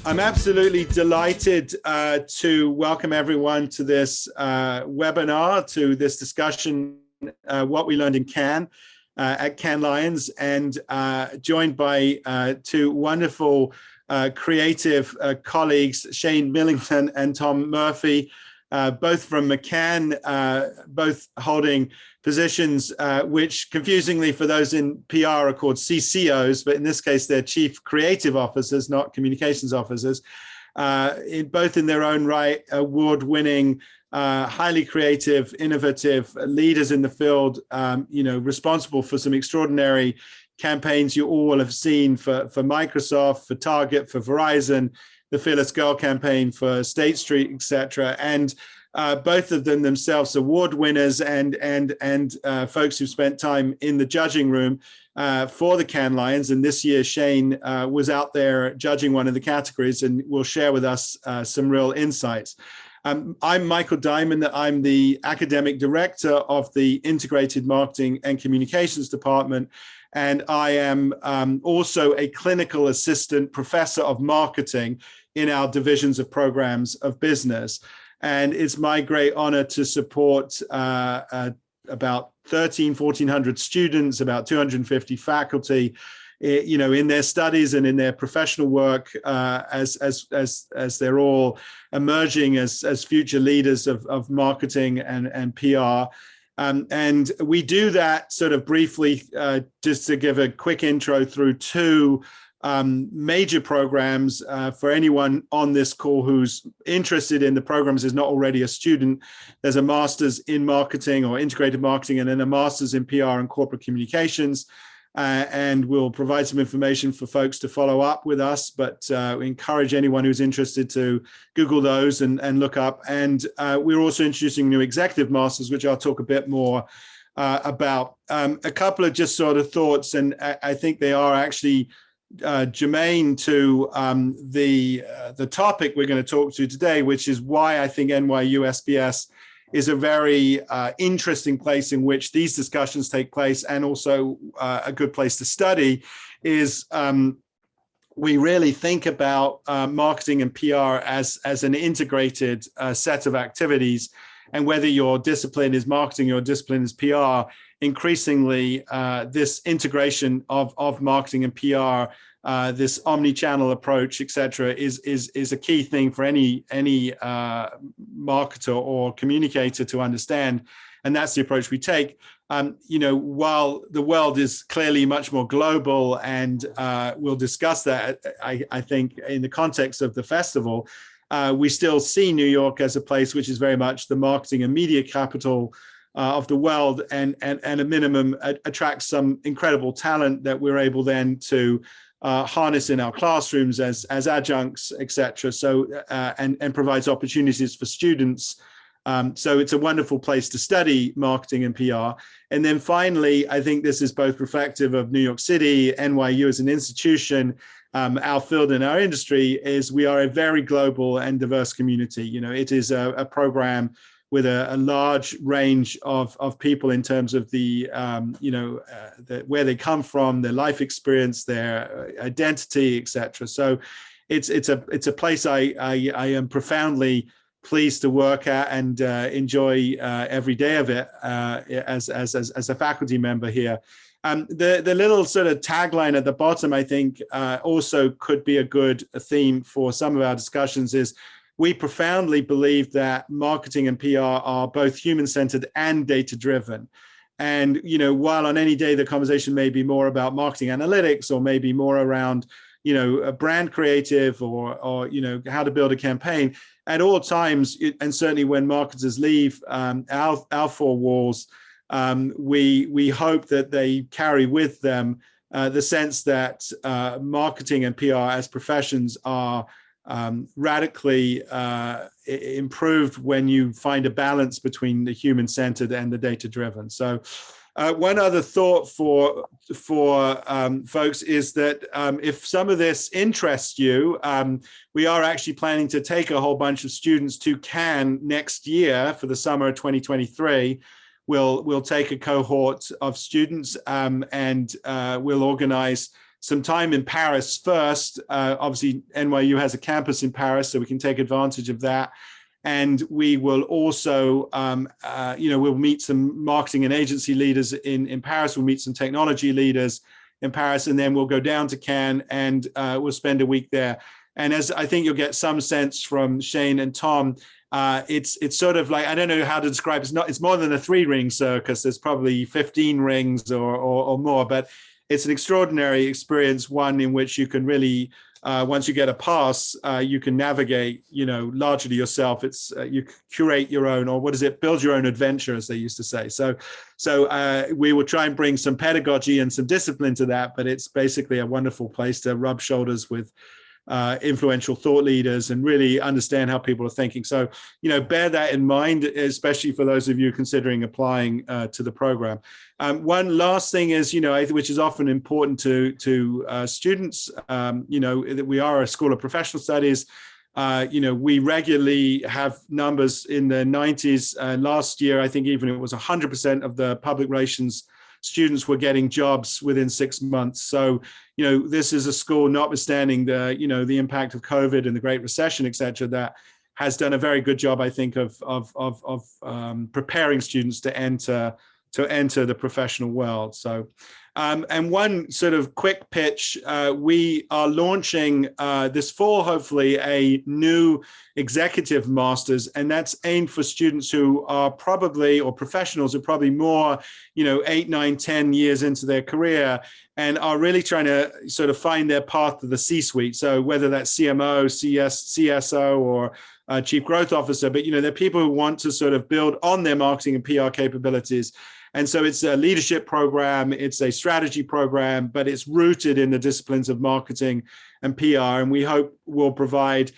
I'm absolutely delighted to welcome everyone to this webinar, to this discussion, what we learned in Cannes at Cannes Lions, and joined by two wonderful creative colleagues, Shayne Millington and Tom Murphy, both from McCann, both holding positions which confusingly for those in PR are called CCOs, but in this case they're chief creative officers, not communications officers, both in their own right, award-winning, highly creative, innovative leaders in the field, responsible for some extraordinary campaigns you all have seen for Microsoft, for Target, for Verizon, the Fearless Girl campaign for State Street, etc. And both of them themselves award winners and folks who spent time in the judging room for the Cannes Lions. And this year, Shayne was out there judging one of the categories and will share with us some real insights. I'm Michael Diamond. I'm the academic director of the Integrated Marketing and Communications Department. And I am also a clinical assistant professor of marketing in our divisions of programs of business. And it's my great honor to support about 1,400 students, about 250 faculty, in their studies and in their professional work as they're all emerging as future leaders of marketing and PR. And we do that sort of briefly, just to give a quick intro through two major programs for anyone on this call who's interested in the programs, is not already a student. There's a master's in marketing or integrated marketing, and then a master's in PR and corporate communications. And we'll provide some information for folks to follow up with us, but we encourage anyone who's interested to Google those and look up. And we're also introducing new executive masters, which I'll talk a bit more about. A couple of just sort of thoughts, and I think they are actually germane to the topic we're going to talk to today, which is why I think NYU SPS is a very interesting place in which these discussions take place, and also a good place to study is we really think about marketing and PR as an integrated set of activities. And whether your discipline is marketing, your discipline is PR, increasingly this integration of marketing and PR, this omni-channel approach, et cetera, is a key thing for any marketer or communicator to understand. And that's the approach we take. While the world is clearly much more global, and we'll discuss that, I think, in the context of the festival, we still see New York as a place which is very much the marketing and media capital of the world, and a minimum attracts some incredible talent that we're able then to harness in our classrooms as adjuncts, etc. So and provides opportunities for students. So it's a wonderful place to study marketing and PR. And then finally, I think this is both reflective of New York City, NYU as an institution, our field and our industry, is we are a very global and diverse community. It is a program with a large range of people in terms of where they come from, their life experience, their identity, etc. So it's a place I am profoundly pleased to work at and enjoy every day of it as a faculty member here. The little sort of tagline at the bottom, I think, also could be a good theme for some of our discussions, is we profoundly believe that marketing and PR are both human-centered and data-driven. And, while on any day the conversation may be more about marketing analytics, or maybe more around, a brand creative or how to build a campaign, at all times, and certainly when marketers leave our four walls, we hope that they carry with them the sense that marketing and PR as professions are radically improved when you find a balance between the human-centered and the data-driven. So one other thought for folks is that if some of this interests you, we are actually planning to take a whole bunch of students to Cannes next year for the summer of 2023. We'll take a cohort of students and we'll organize some time in Paris first. Obviously, NYU has a campus in Paris, so we can take advantage of that. And we will also, we'll meet some marketing and agency leaders in Paris. We'll meet some technology leaders in Paris, and then we'll go down to Cannes and we'll spend a week there. And as I think you'll get some sense from Shayne and Tom, it's sort of like, I don't know how to describe it. It's more than a 3-ring circus. There's probably 15 rings or more, but it's an extraordinary experience, one in which you can really, once you get a pass, you can navigate, largely yourself. It's you curate your own, or build your own adventure, as they used to say. So we will try and bring some pedagogy and some discipline to that, but it's basically a wonderful place to rub shoulders with influential thought leaders and really understand how people are thinking. So, bear that in mind, especially for those of you considering applying to the program. One last thing is, which is often important to students, that we are a School of Professional Studies. We regularly have numbers in the 90s. Last year, I think even it was 100% of the public relations students were getting jobs within 6 months. So, this is a school, notwithstanding the impact of COVID and the Great Recession, et cetera, that has done a very good job, I think, of preparing students to enter the professional world. So, and one sort of quick pitch, we are launching this fall, hopefully, a new executive master's, and that's aimed for students who are probably, or professionals who are probably more, 8, 9, 10 years into their career and are really trying to sort of find their path to the C-suite. So whether that's CMO, CSO, or Chief Growth Officer, but, they're people who want to sort of build on their marketing and PR capabilities. And so it's a leadership program, it's a strategy program, but it's rooted in the disciplines of marketing and PR. And we hope will provide,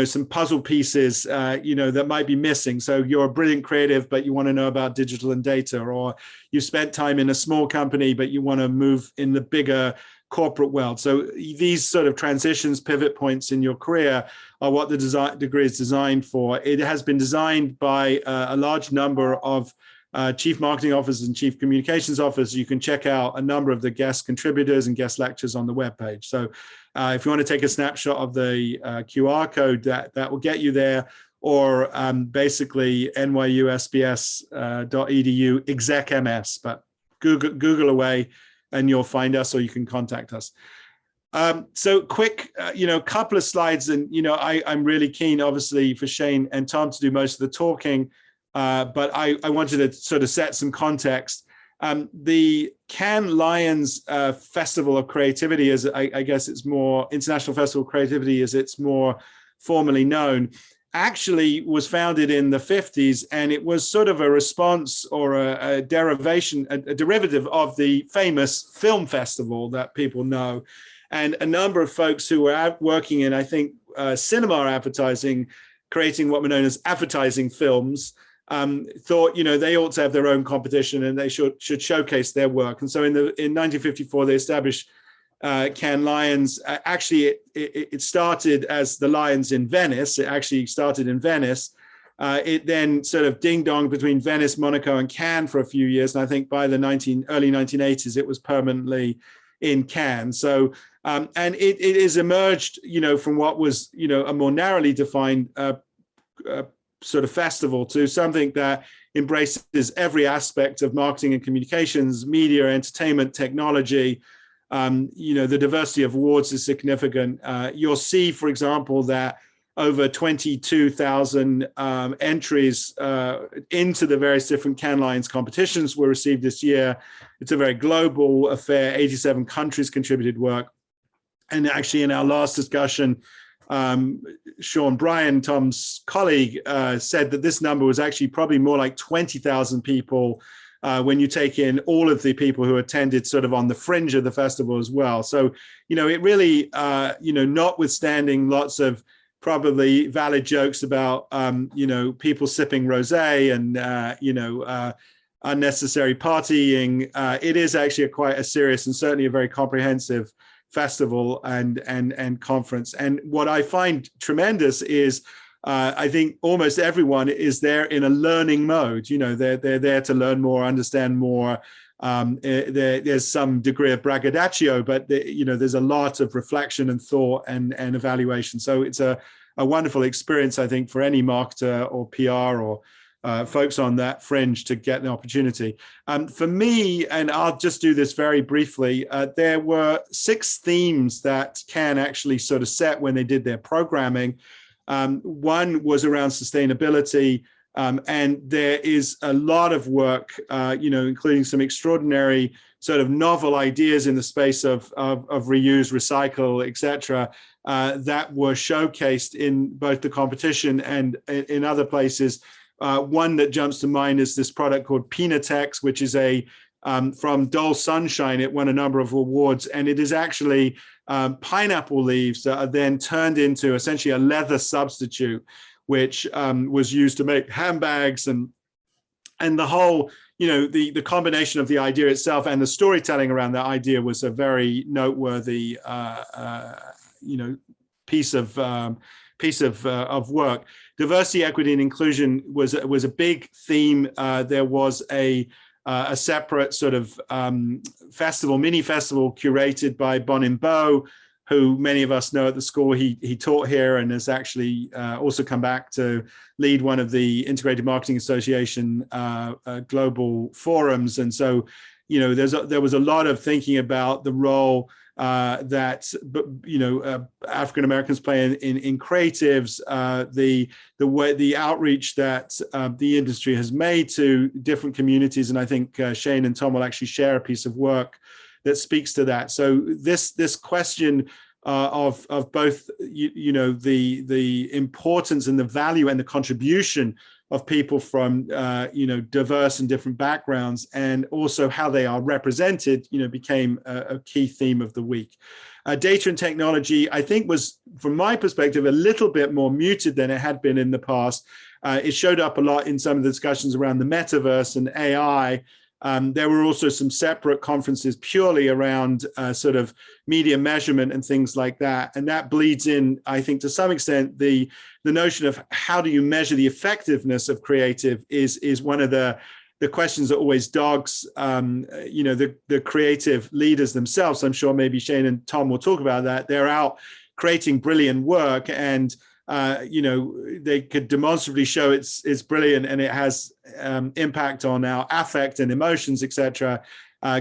some puzzle pieces, that might be missing. So you're a brilliant creative, but you want to know about digital and data, or you spent time in a small company, but you want to move in the bigger corporate world. So these sort of transitions, pivot points in your career are what the degree is designed for. It has been designed by a large number of chief marketing officers and chief communications officers. You can check out a number of the guest contributors and guest lectures on the webpage. So if you want to take a snapshot of the QR code, that will get you there, or basically NYU SPS.edu execms, but Google away and you'll find us, or you can contact us. So quick, couple of slides, and I'm really keen, obviously, for Shayne and Tom to do most of the talking. But I wanted to sort of set some context. The Cannes Lions Festival of Creativity, as I guess it's more, International Festival of Creativity as it's more formally known, actually was founded in the 50s, and it was sort of a response or a derivative of the famous film festival that people know. And a number of folks who were out working in, I think, cinema advertising, creating what were known as advertising films, thought, they ought to have their own competition and they should showcase their work. And so in 1954, they established Cannes Lions. Actually, it started as the Lions in Venice. It actually started in Venice. It then sort of ding-donged between Venice, Monaco, and Cannes for a few years. And I think by the early 1980s, it was permanently in Cannes. So, and it has emerged, from what was, a more narrowly defined sort of festival to something that embraces every aspect of marketing and communications, media, entertainment, technology. The diversity of awards is significant. You'll see, for example, that over 22,000 entries into the various different Cannes Lions competitions were received this year. It's a very global affair. 87 countries contributed work. And actually, in our last discussion, Sean Bryan, Tom's colleague, said that this number was actually probably more like 20,000 people when you take in all of the people who attended sort of on the fringe of the festival as well. So, it really, notwithstanding lots of probably valid jokes about, people sipping rosé and, unnecessary partying, it is actually quite a serious and certainly a very comprehensive festival and conference. And what I find tremendous is I think almost everyone is there in a learning mode. They're there to learn more, understand more, there's some degree of braggadocio, but there's a lot of reflection and thought and evaluation. So it's a wonderful experience, I think, for any marketer or PR or folks on that fringe to get the opportunity. For me, and I'll just do this very briefly, there were 6 themes that Cannes actually sort of set when they did their programming. One was around sustainability, and there is a lot of work, including some extraordinary sort of novel ideas in the space of reuse, recycle, et cetera, that were showcased in both the competition and in other places. One that jumps to mind is this product called Pinatex, which is from Dole Sunshine. It won a number of awards, and it is actually pineapple leaves that are then turned into essentially a leather substitute, which was used to make handbags, and the whole, the combination of the idea itself and the storytelling around that idea was a very noteworthy, piece of work. Diversity, equity, and inclusion was a big theme. There was a separate sort of mini festival curated by Bonin Bo, who many of us know at the school. He taught here and has actually also come back to lead one of the Integrated Marketing Association global forums. And so, there was a lot of thinking about the role that African Americans play in creatives, the outreach that the industry has made to different communities, and I think Shayne and Tom will actually share a piece of work that speaks to that. So this question of both the importance and the value and the contribution of people from diverse and different backgrounds, and also how they are represented, became a key theme of the week. Data and technology, I think, was, from my perspective, a little bit more muted than it had been in the past. It showed up a lot in some of the discussions around the metaverse and AI. There were also some separate conferences purely around sort of media measurement and things like that. And that bleeds in, I think, to some extent, the notion of how do you measure the effectiveness of creative is one of the questions that always dogs, the creative leaders themselves. I'm sure maybe Shayne and Tom will talk about that. They're out creating brilliant work, and they could demonstrably show it's brilliant and it has impact on our affect and emotions, etc.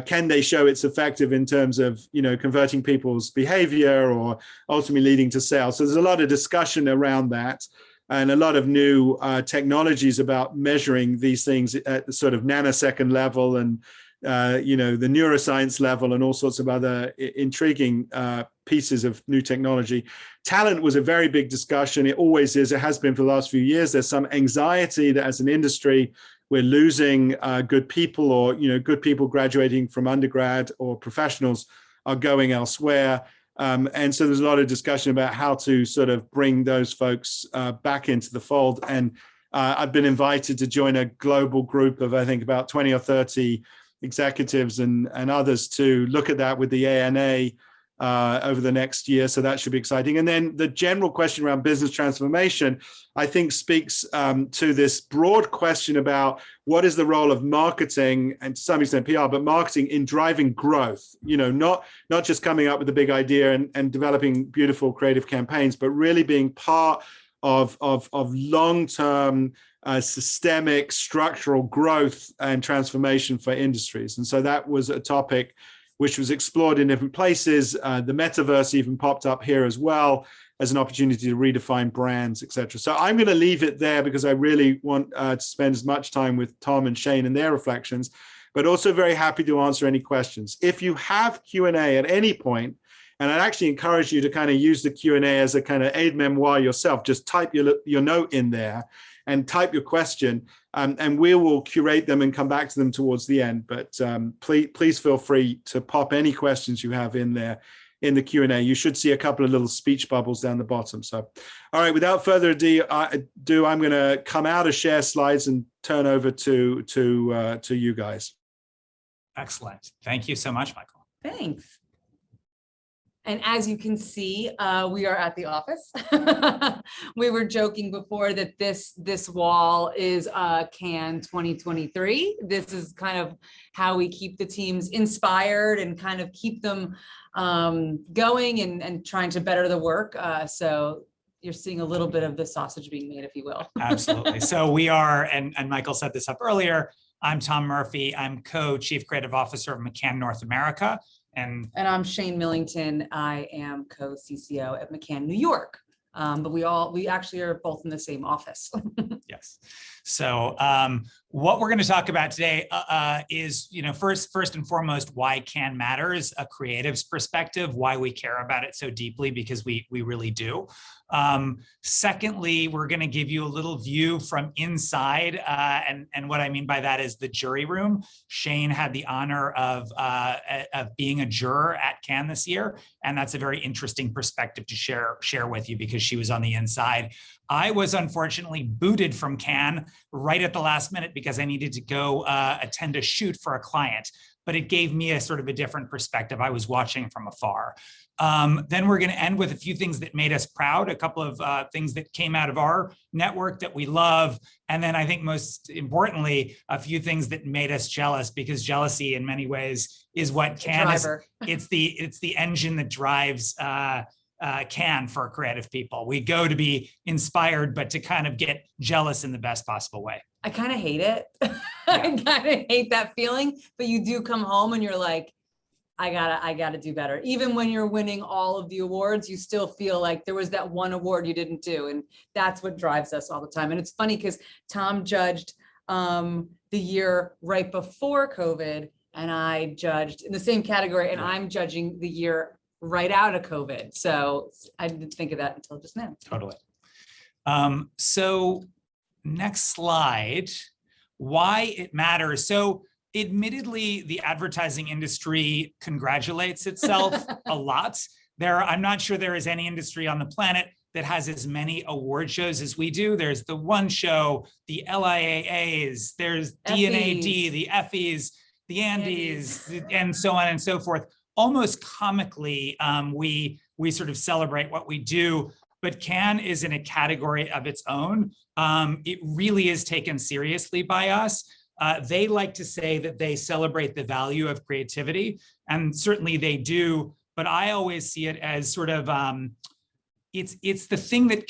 Can they show it's effective in terms of converting people's behavior or ultimately leading to sales? So there's a lot of discussion around that, and a lot of new technologies about measuring these things at the sort of nanosecond level and the neuroscience level and all sorts of other intriguing pieces of new technology. Talent was a very big discussion. It always is. It has been for the last few years. There's some anxiety that as an industry, we're losing good people, or good people graduating from undergrad or professionals are going elsewhere. And so there's a lot of discussion about how to sort of bring those folks back into the fold. And I've been invited to join a global group of, I think, about 20 or 30 executives and others to look at that with the ANA over the next year. So that should be exciting. And then the general question around business transformation, I think, speaks to this broad question about what is the role of marketing, and to some extent PR, but marketing in driving growth, not just coming up with a big idea and developing beautiful creative campaigns, but really being part of long-term systemic structural growth and transformation for industries. And so that was a topic which was explored in different places. The metaverse even popped up here as well as an opportunity to redefine brands, etc. So I'm going to leave it there because I really want to spend as much time with Tom and Shayne and their reflections, but also very happy to answer any questions. If you have Q&A at any point, and I'd actually encourage you to kind of use the Q&A as a kind of aide-memoire yourself, just type your note in there and type your question, and we will curate them and come back to them towards the end. But please feel free to pop any questions you have in there in the Q&A. You should see a couple of little speech bubbles down the bottom. So, all right, without further ado, I'm going to come out of share slides and turn over to you guys. Excellent. Thank you so much, Michael. Thanks. And as you can see, we are at the office. We were joking before that this wall is Cannes 2023. This is kind of how we keep the teams inspired and kind of keep them going and trying to better the work. So you're seeing a little bit of the sausage being made, if you will. Absolutely. So we are, and Michael set this up earlier, I'm Tom Murphy. I'm co-chief creative officer of McCann North America. And I'm Shayne Millington. I am co-CCO at McCann New York. But we actually are both in the same office. Yes. So what we're going to talk about today is, first and foremost, why Cannes matters, a creative's perspective, why we care about it so deeply, because we really do. Secondly, we're going to give you a little view from inside. And what I mean by that is the jury room. Shayne had the honor of being a juror at Cannes this year. And that's a very interesting perspective to share with you because she was on the inside. I was unfortunately booted from Cannes right at the last minute because I needed to go attend a shoot for a client, but it gave me a sort of a different perspective. I was watching from afar. Then we're going to end with a few things that made us proud, a couple of things that came out of our network that we love. And then I think most importantly, a few things that made us jealous, because jealousy in many ways is what Cannes is. It's the engine that drives Cannes for creative people. We go to be inspired, but to kind of get jealous in the best possible way. I kind of hate it. Yeah. I kind of hate that feeling, but you do come home and you're like, I gotta do better. Even when you're winning all of the awards, you still feel like there was that one award you didn't do. And that's what drives us all the time. And it's funny because Tom judged the year right before COVID, and I judged in the same category, and I'm judging the year right out of COVID. So I didn't think of that until just now. Totally. So next slide, why it matters. So admittedly, the advertising industry congratulates itself a lot. I'm not sure there is any industry on the planet that has as many award shows as we do. There's the One Show, the LIAAs, there's D&AD, the Effies, the Andes, and so on and so forth. Almost comically, we sort of celebrate what we do, but Cannes is in a category of its own. It really is taken seriously by us. They like to say that they celebrate the value of creativity, and certainly they do, but I always see it as sort of, it's the thing that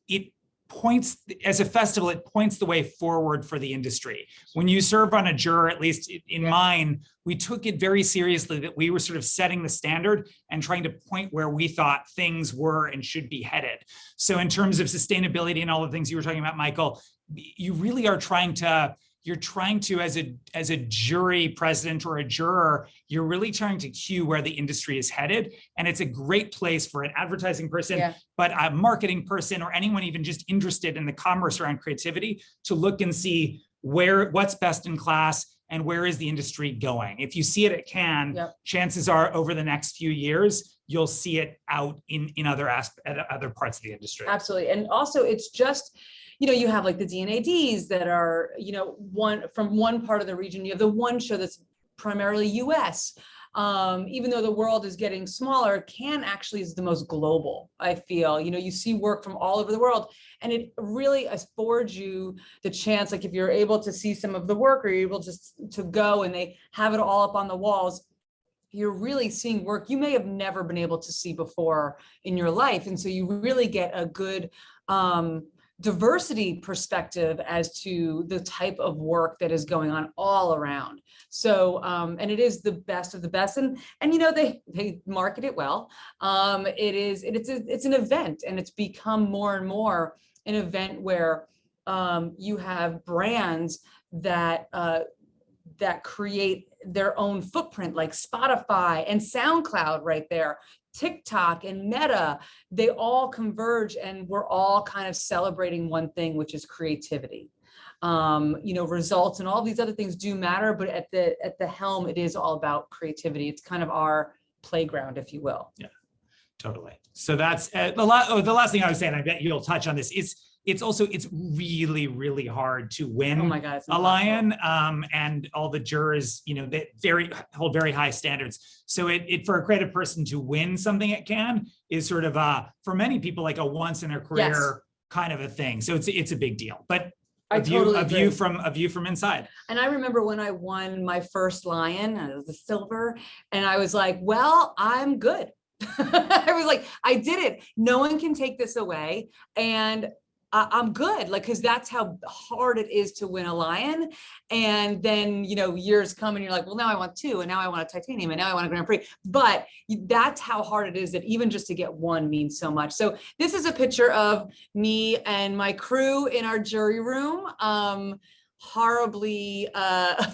it points, as a festival, it points the way forward for the industry. When you serve on a juror, at least in mine, we took it very seriously that we were sort of setting the standard and trying to point where we thought things were and should be headed. So in terms of sustainability and all the things you were talking about, Michael, you really are trying to, as a jury president or a juror, you're really trying to cue where the industry is headed. And it's a great place for an advertising person, but a marketing person, or anyone even just interested in the commerce around creativity, to look and see what's best in class and where is the industry going. If you see it at Cannes, chances are over the next few years, you'll see it out in other parts of the industry. Absolutely. And also it's just, you have like the D&ADs that are, from one part of the region. You have the One Show that's primarily US. Even though the world is getting smaller, Cannes actually is the most global, I feel. You see work from all over the world, and it really affords you the chance, like if you're able to see some of the work, or you're able to go and they have it all up on the walls, you're really seeing work you may have never been able to see before in your life. And so you really get a good diversity perspective as to the type of work that is going on all around. So, and it is the best of the best, and they market it well. It's an event, and it's become more and more an event where you have brands that create their own footprint, like Spotify and SoundCloud right there. TikTok and Meta, they all converge, and we're all kind of celebrating one thing, which is creativity. Results and all these other things do matter, but at the helm, it is all about creativity. It's kind of our playground, if you will. Yeah, totally. So that's the last thing I was saying, I bet you'll touch on this, is it's really, really hard to win Oh my God, it's a lion. And all the jurors, they hold very high standards. So it for a creative person to win something at Cannes is sort of for many people like a once in a career kind of a thing. So it's a big deal. But a view from inside. And I remember when I won my first lion, it was the silver, and I was like, well, I'm good. I was like, I did it. No one can take this away. And I'm good, like, because that's how hard it is to win a lion. And then, years come and you're like, well, now I want 2, and now I want a titanium, and now I want a Grand Prix. But that's how hard it is, that even just to get 1 means so much. So this is a picture of me and my crew in our jury room. Horribly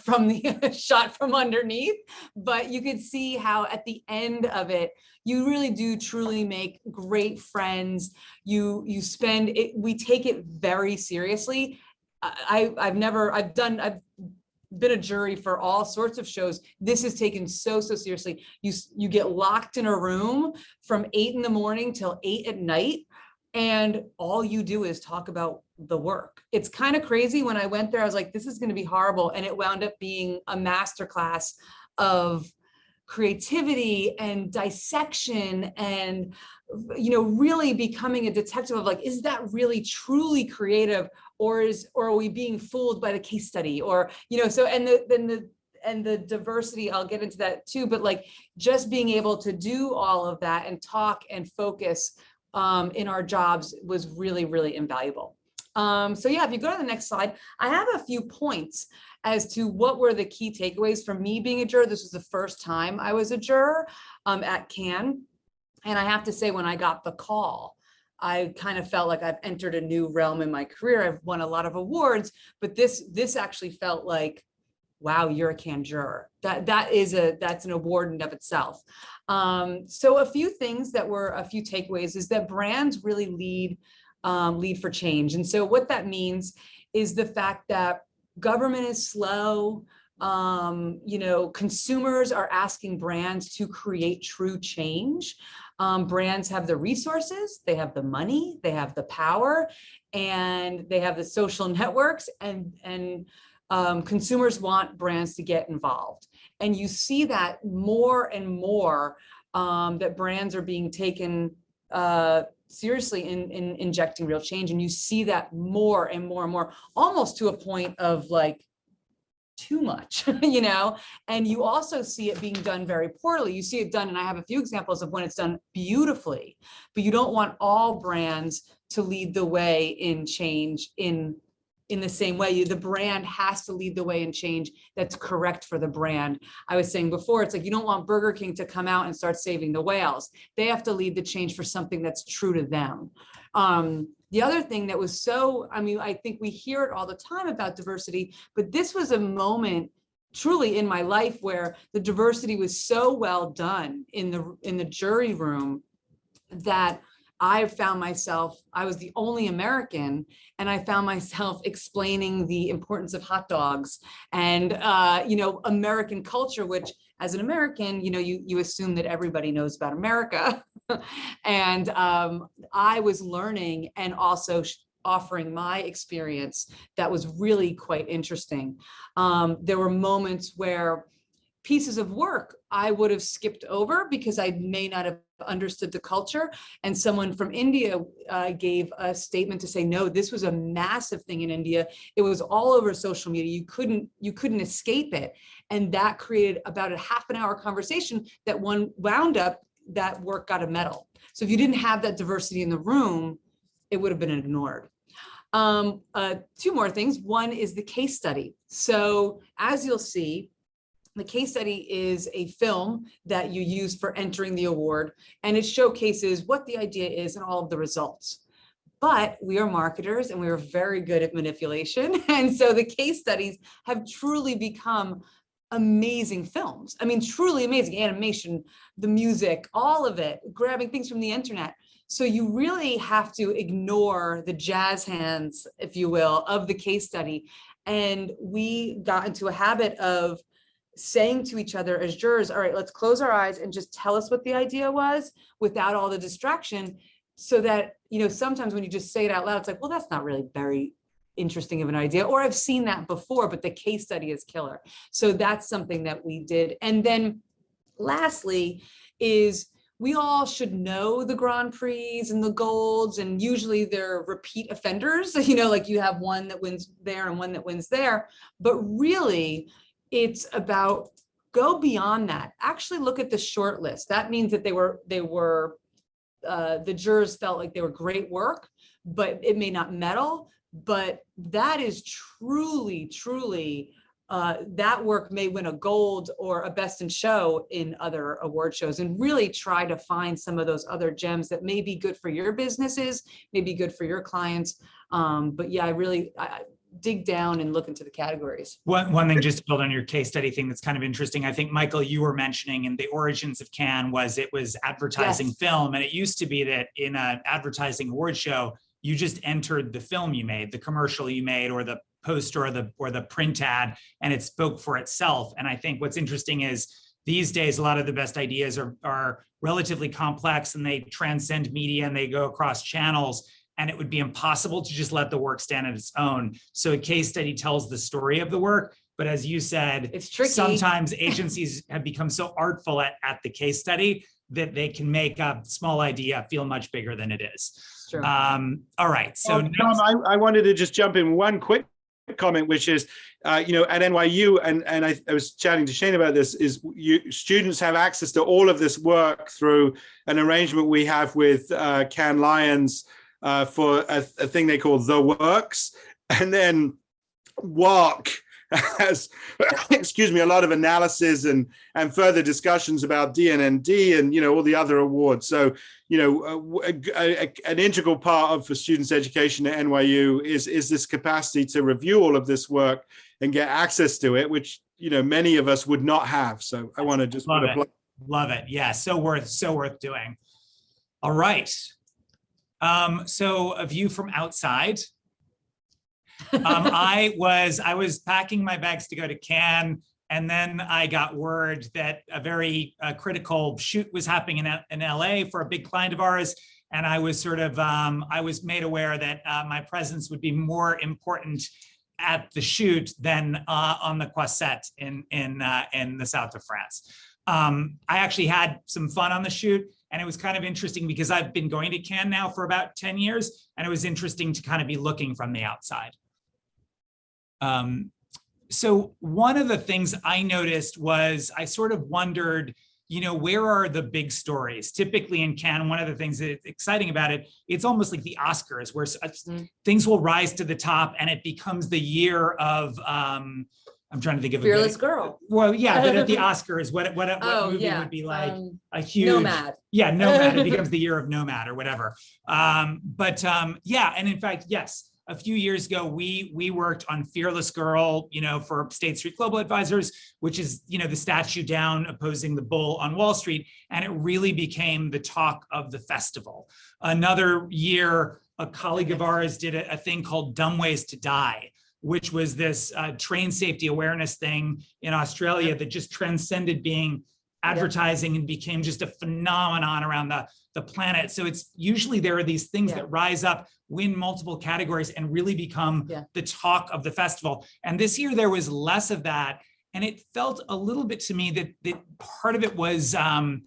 from the shot from underneath, but you could see how at the end of it, you really do truly make great friends. You spend it, we take it very seriously. I've been a jury for all sorts of shows. This is taken so seriously. You get locked in a room from 8 in the morning till 8 at night, and all you do is talk about the work. It's kind of crazy. When I went there, I was like, this is going to be horrible. And it wound up being a masterclass of creativity and dissection and, really becoming a detective of like, is that really truly creative, or are we being fooled by the case study, or, so, and the diversity, I'll get into that too, but like just being able to do all of that and talk and focus in our jobs was really, really invaluable. So yeah, if you go to the next slide, I have a few points as to what were the key takeaways from me being a juror. This was the first time I was a juror at Cannes. And I have to say, when I got the call, I kind of felt like I've entered a new realm in my career. I've won a lot of awards, but this actually felt like, wow, you're a Cannes juror. That's an award in of itself. So a few things that were a few takeaways is that brands really lead for change. And so what that means is the fact that government is slow. Consumers are asking brands to create true change. Brands have the resources, they have the money, they have the power, and they have the social networks, and consumers want brands to get involved. And you see that more and more, that brands are being taken seriously in injecting real change. And you see that more and more and more, almost to a point of like too much, and you also see it being done very poorly. You see it done, and I have a few examples of when it's done beautifully, but you don't want all brands to lead the way in change in the same way. The brand has to lead the way in change that's correct for the brand. I was saying before, it's like you don't want Burger King to come out and start saving the whales. They have to lead the change for something that's true to them. The other thing that was I think we hear it all the time about diversity, but this was a moment truly in my life where the diversity was so well done in the jury room that I found myself, I was the only American, and I found myself explaining the importance of hot dogs and, American culture, which as an American, you assume that everybody knows about America. And I was learning and also offering my experience that was really quite interesting. There were moments where pieces of work I would have skipped over because I may not have understood the culture. And someone from India gave a statement to say, no, this was a massive thing in India. It was all over social media. You couldn't escape it. And that created about a half an hour conversation that wound up that work got a medal. So if you didn't have that diversity in the room, it would have been ignored. 2 more things. One is the case study. So as you'll see, the case study is a film that you use for entering the award, and it showcases what the idea is and all of the results. But we are marketers and we are very good at manipulation. And so the case studies have truly become amazing films. I mean, truly amazing animation, the music, all of it, grabbing things from the internet. So you really have to ignore the jazz hands, if you will, of the case study. And we got into a habit of saying to each other as jurors, all right, let's close our eyes and just tell us what the idea was without all the distraction. so that, sometimes when you just say it out loud, it's like, well, that's not really very interesting of an idea, or I've seen that before, but the case study is killer. So that's something that we did. And then lastly is, we all should know the Grand Prix and the Golds, and usually they're repeat offenders, like you have one that wins there and one that wins there. But really, it's about go beyond that. Actually look at the short list. That means that the jurors felt like they were great work, but it may not medal. But that is truly, that work may win a gold or a best in show in other award shows, and really try to find some of those other gems that may be good for your businesses, may be good for your clients. But yeah, I dig down and look into the categories. One thing, just to build on your case study thing, that's kind of interesting. I think, Michael, you were mentioning in the origins of Cannes it was advertising Yes. film. And it used to be that in an advertising award show, you just entered the film you made, the commercial you made, or the poster or the print ad, and it spoke for itself. And I think what's interesting is these days, a lot of the best ideas are relatively complex, and they transcend media and they go across channels. And it would be impossible to just let the work stand on its own. So a case study tells the story of the work. But as you said, It's tricky. Sometimes agencies have become so artful at the case study that they can make a small idea feel much bigger than it is. True. All right. So Tom, I wanted to just jump in one quick comment, which is, at NYU, and I was chatting to Shayne about this, is students have access to all of this work through an arrangement we have with Cannes Lions for a thing they call The Works. And then WARC has, a lot of analysis and further discussions about DNND and, all the other awards. So, an integral part of for students' education at NYU is this capacity to review all of this work and get access to it, which, many of us would not have. So I want to just love it. Yeah. So worth doing. All right. So a view from outside. I was packing my bags to go to Cannes, and then I got word that a very critical shoot was happening in LA for a big client of ours. And I was I was made aware that my presence would be more important at the shoot than on the Croisette in the south of France. I actually had some fun on the shoot, and it was kind of interesting because I've been going to Cannes now for about 10 years, and it was interesting to kind of be looking from the outside. So one of the things I noticed was I sort of wondered, where are the big stories? Typically in Cannes, one of the things that's exciting about it, it's almost like the Oscars, where things will rise to the top, and it becomes the year of, I'm trying to think of Fearless Girl. Well, yeah, but at the Oscars, what movie would be like a huge Nomad. Yeah, Nomad. It becomes the year of Nomad or whatever. Yeah, and in fact, yes. A few years ago, we worked on Fearless Girl, for State Street Global Advisors, which is, the statue down opposing the bull on Wall Street. And it really became the talk of the festival. Another year, a colleague of ours did a thing called Dumb Ways to Die, which was this train safety awareness thing in Australia that just transcended being advertising and became just a phenomenon around the planet. So it's usually there are these things that rise up, win multiple categories, and really become the talk of the festival. And this year there was less of that. And it felt a little bit to me that part of it was there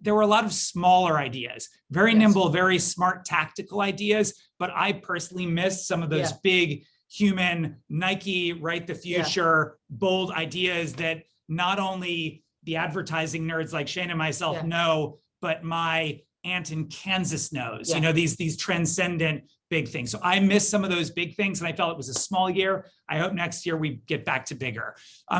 were a lot of smaller ideas, very nimble, very smart tactical ideas. But I personally missed some of those big human Nike, Write the Future, bold ideas that not only the advertising nerds like Shayne and myself know, but my aunt in Kansas knows, these transcendent big things. So I missed some of those big things, and I felt it was a small year. I hope next year we get back to bigger.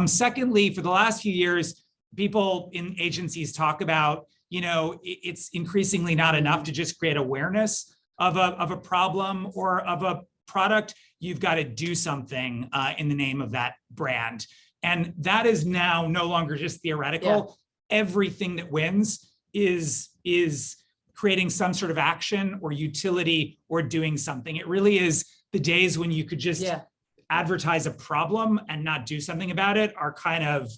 Secondly, for the last few years, people in agencies talk about, it's increasingly not enough to just create awareness of a problem or of a product. You've got to do something in the name of that brand. And that is now no longer just theoretical. Everything that wins is creating some sort of action or utility or doing something. It really is the days when you could just advertise a problem and not do something about it are kind of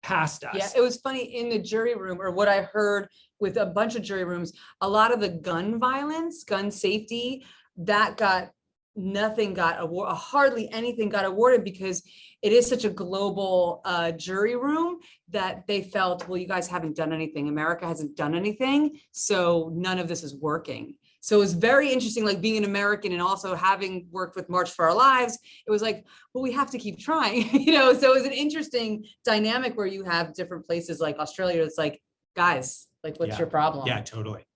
past us. Yeah, it was funny in the jury room, or what I heard with a bunch of jury rooms, a lot of the gun violence, gun safety, that got nothing got award, hardly anything got awarded, because it is such a global jury room that they felt, well, you guys haven't done anything. America hasn't done anything, so none of this is working. So it was very interesting, like being an American and also having worked with March for Our Lives, it was like, well, we have to keep trying, you know? So it was an interesting dynamic where you have different places like Australia. It's like, guys, like, what's your problem? Yeah, totally.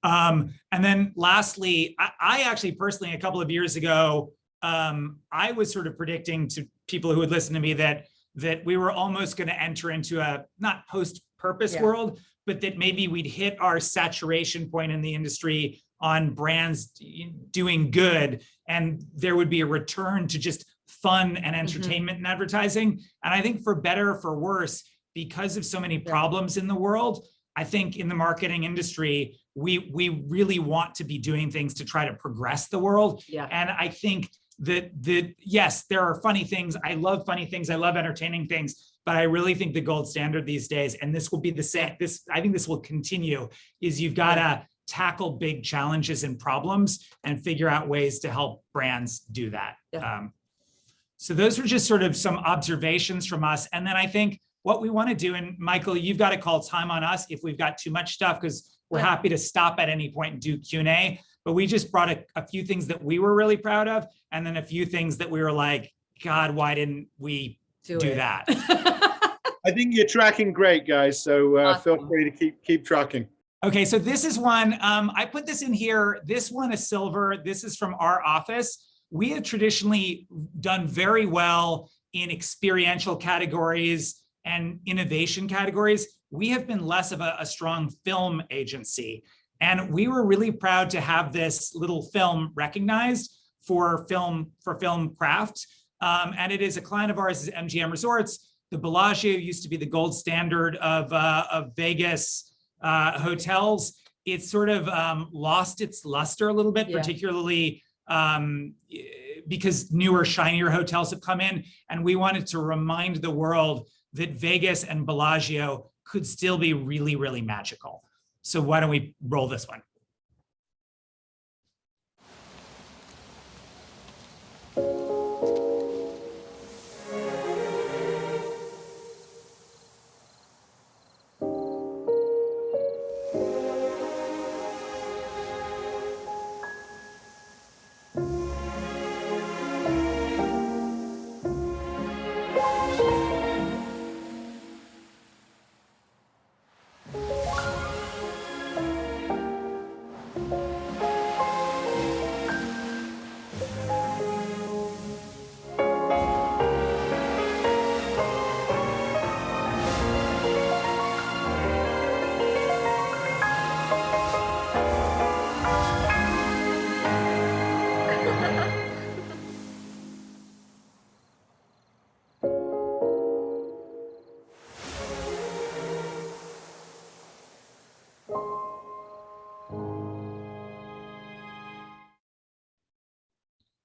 And then lastly, I actually personally, a couple of years ago, I was sort of predicting to people who would listen to me that we were almost going to enter into a not post-purpose world, but that maybe we'd hit our saturation point in the industry on brands doing good, and there would be a return to just fun and entertainment and advertising. And I think for better or for worse, because of so many problems in the world, I think in the marketing industry, we really want to be doing things to try to progress the world. Yeah. And I think that yes, there are funny things. I love funny things. I love entertaining things. But I really think the gold standard these days, and this will be the same, I think this will continue, is you've got to tackle big challenges and problems and figure out ways to help brands do that. Yeah. So those were just sort of some observations from us. And then I think what we want to do, and Michael, you've got to call time on us if we've got too much stuff, because we're happy to stop at any point and do Q&A. But we just brought a few things that we were really proud of, and then a few things that we were like, God, why didn't we do that? I think you're tracking great, guys. So Awesome. Feel free to keep tracking. Okay, so this is one, I put this in here. This one is silver. This is from our office. We have traditionally done very well in experiential categories and innovation categories. We have been less of a strong film agency. And we were really proud to have this little film recognized for film craft. And it is a client of ours, is MGM Resorts. The Bellagio used to be the gold standard of Vegas hotels. It's sort of lost its luster a little bit, particularly because newer, shinier hotels have come in. And we wanted to remind the world that Vegas and Bellagio could still be really, really magical. So why don't we roll this one?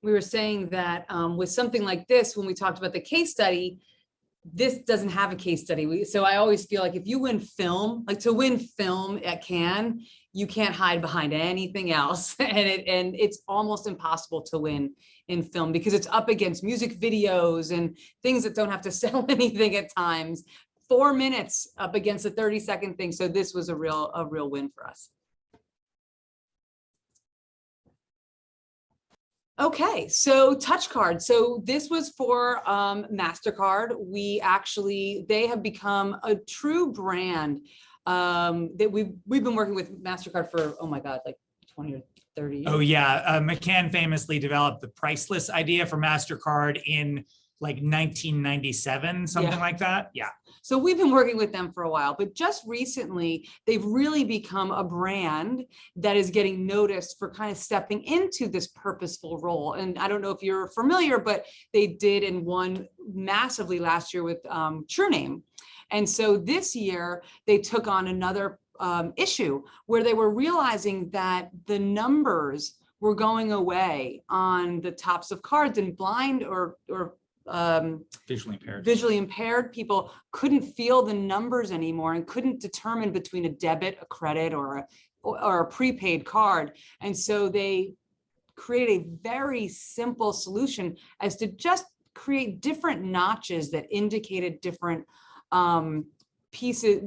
We were saying that with something like this, when we talked about the case study, this doesn't have a case study. So I always feel like if you win film, like to win film at Cannes, you can't hide behind anything else. And it's almost impossible to win in film because it's up against music videos and things that don't have to sell anything at times. 4 minutes up against a 30-second thing. So this was a real win for us. Okay, so touch card. So this was for MasterCard. They have become a true brand that we've been working with MasterCard for, oh my God, like 20 or 30 years. Oh yeah, McCann famously developed the priceless idea for MasterCard in like 1997, something like that. Yeah. So we've been working with them for a while, but just recently, they've really become a brand that is getting noticed for kind of stepping into this purposeful role. And I don't know if you're familiar, but they did and won massively last year with True Name. And so this year, they took on another issue where they were realizing that the numbers were going away on the tops of cards, and blind or visually impaired people couldn't feel the numbers anymore and couldn't determine between a debit, a credit, or a prepaid card. And so they create a very simple solution as to just create different notches that indicated different pieces,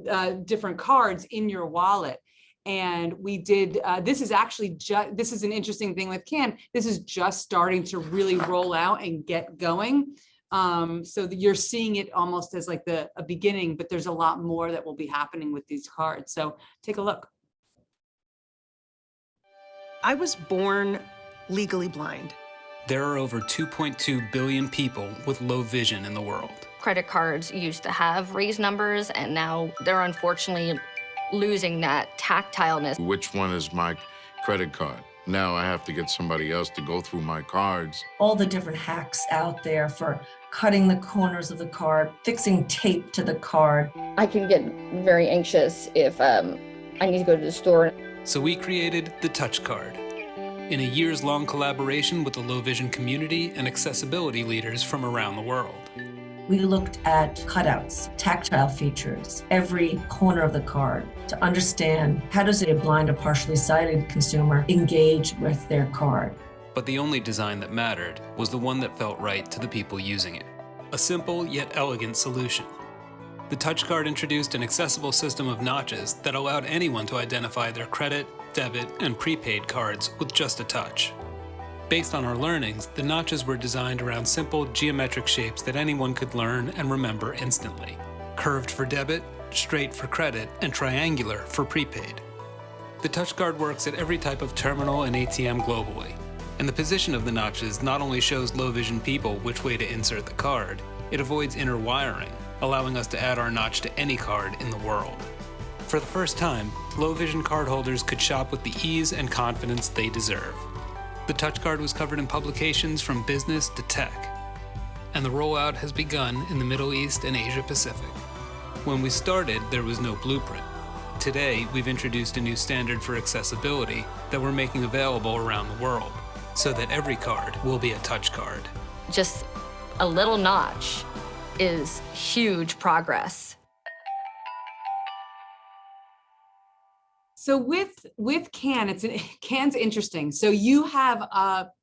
different cards in your wallet. And we did, this is actually just, this is an interesting thing with CAN. This is just starting to really roll out and get going. So that you're seeing it almost as like a beginning, but there's a lot more that will be happening with these cards. So take a look. I was born legally blind. There are over 2.2 billion people with low vision in the world. Credit cards used to have raised numbers, and now they're unfortunately losing that tactileness. Which one is my credit card? Now I have to get somebody else to go through my cards. All the different hacks out there for cutting the corners of the card, fixing tape to the card. I can get very anxious if I need to go to the store. So we created the Touch Card in a years-long collaboration with the low vision community and accessibility leaders from around the world. We looked at cutouts, tactile features, every corner of the card to understand how does a blind or partially sighted consumer engage with their card. But the only design that mattered was the one that felt right to the people using it. A simple yet elegant solution. The Touch Card introduced an accessible system of notches that allowed anyone to identify their credit, debit, and prepaid cards with just a touch. Based on our learnings, the notches were designed around simple geometric shapes that anyone could learn and remember instantly. Curved for debit, straight for credit, and triangular for prepaid. The Touch Card works at every type of terminal and ATM globally. And the position of the notches not only shows low vision people which way to insert the card, it avoids inner wiring, allowing us to add our notch to any card in the world. For the first time, low vision cardholders could shop with the ease and confidence they deserve. The Touch Card was covered in publications from business to tech, and the rollout has begun in the Middle East and Asia Pacific. When we started, there was no blueprint. Today, we've introduced a new standard for accessibility that we're making available around the world, so that every card will be a Touch Card. Just a little notch is huge progress. So with CAN, CAN's interesting. So you have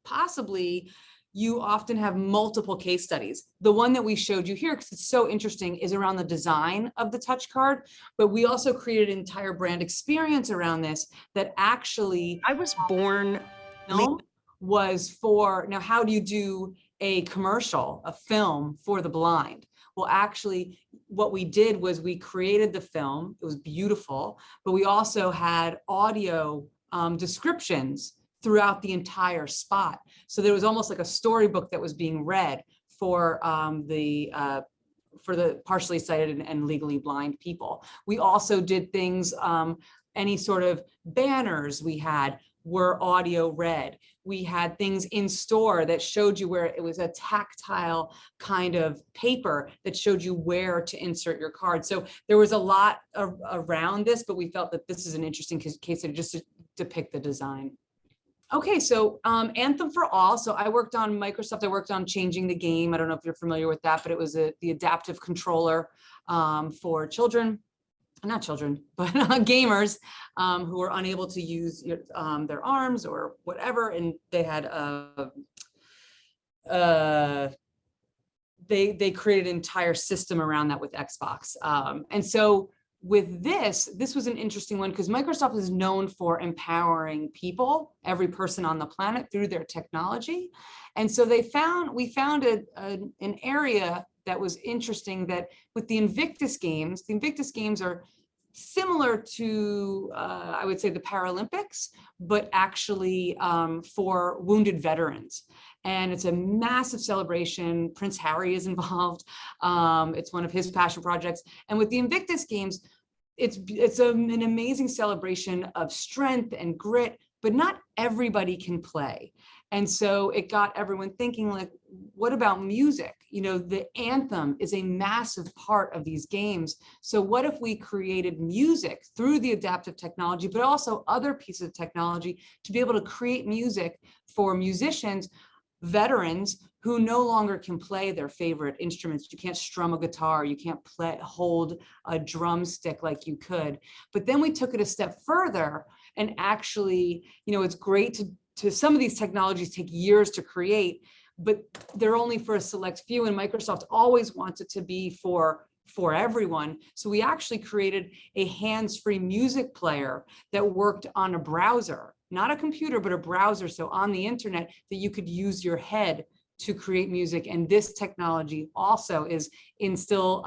possibly, you often have multiple case studies. The one that we showed you here, because it's so interesting, is around the design of the Touch Card, but we also created an entire brand experience around this that actually I was born film was for, now how do you do a commercial, a film for the blind? Well, actually, what we did was we created the film. It was beautiful, but we also had audio descriptions throughout the entire spot. So there was almost like a storybook that was being read for the partially sighted and legally blind people. We also did things, any sort of banners we had were audio read. We had things in store that showed you where it was a tactile kind of paper that showed you where to insert your card. So there was a lot around this, but we felt that this is an interesting case study just to depict the design. Okay, so Anthem for All. So I worked on Microsoft. I worked on changing the game. I don't know if you're familiar with that, but it was the adaptive controller for children. Not children, but gamers who were unable to use their arms or whatever, and they had they created an entire system around that with Xbox. And so with this was an interesting one because Microsoft is known for empowering people, every person on the planet, through their technology. And so we found an area that was interesting, that with the Invictus Games are similar to, I would say, the Paralympics, but actually for wounded veterans. And it's a massive celebration. Prince Harry is involved. It's one of his passion projects. And with the Invictus Games, it's an amazing celebration of strength and grit, but not everybody can play. And so it got everyone thinking, like, what about music? You know, the anthem is a massive part of these games. So what if we created music through the adaptive technology, but also other pieces of technology to be able to create music for musicians, veterans who no longer can play their favorite instruments. You can't strum a guitar, you can't hold a drumstick like you could. But then we took it a step further and actually, it's great to some of these technologies take years to create, but they're only for a select few, and Microsoft always wants it to be for everyone. So we actually created a hands-free music player that worked on a browser, not a computer, but a browser. So on the internet, that you could use your head to create music. And this technology also is in still